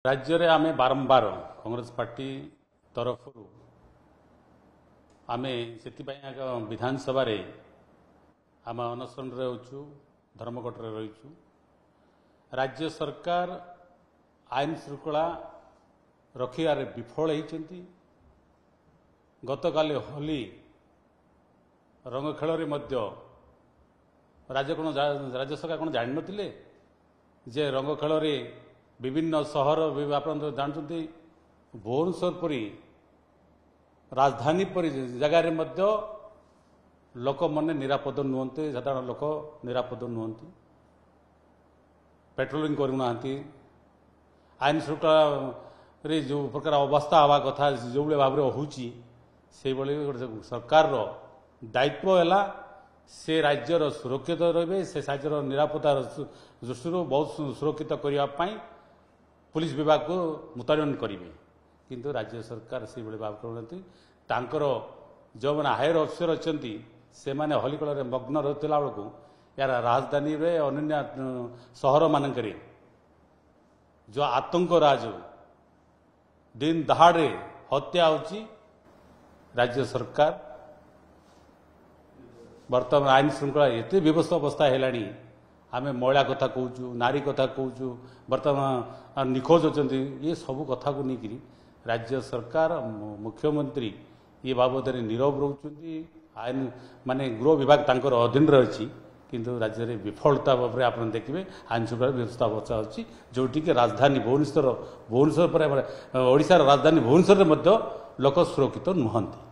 राज्य रे आमे बारंबार कांग्रेस पार्टी तरफ आमे विधानसभा रे आम अनशन रहूँ धर्मघट रहीचु। राज्य सरकार आईन श्रृंखला रखिबारे विफल होती। गतकाली होली रंग खेल राज्य सरकार कौन जान नथिले जे रंग खेल विभिन्न सहर आप जानते भुवनेश्वर परी राजधानी परी जगार लोक मैंने निरापद नुहति, साधारण लोक निरापद नुहति, पेट्रोलिंग करूना। आईन श्रृंखला जो प्रकार अवस्था हवा कथा जो भाव में होची से सरकार दायित्व है से राज्यर सुरक्षित रे से राज्यर निरापत्ता दृष्टि बहुत सुरक्षित करने पुलिस विभाग को मुतयन करेंगे, किंतु राज्य सरकार से भाव कर जो मैंने हायर अफिसर अच्छा से मैंने हलिकल मग्न रहा बेलू यार राजधानी रे अन्य सहर मानक जो आतंक राज दिन दहाड़े हत्या होची। राज्य सरकार वर्तमान आईन श्रृंखला एत व्यवस्था अवस्था है। आमे महिला कथा कहूँ, नारी कथा कहूँ, वर्तमान निखोज अच्छा ये सब कथा को लेकर राज्य सरकार मुख्यमंत्री ये बाबद नीरव रोचुंती। आईन माने गृह विभाग तांकर अधीन रही, किंतु राज्य में विफलता भाव में आप देखिए आईन श्रृंखला व्यवस्था अवस्था अच्छी जोटि कि राजधानी भुवनेश्वर पर ओडिशार राजधानी भुवनेश्वर लोक सुरक्षित नुहंती।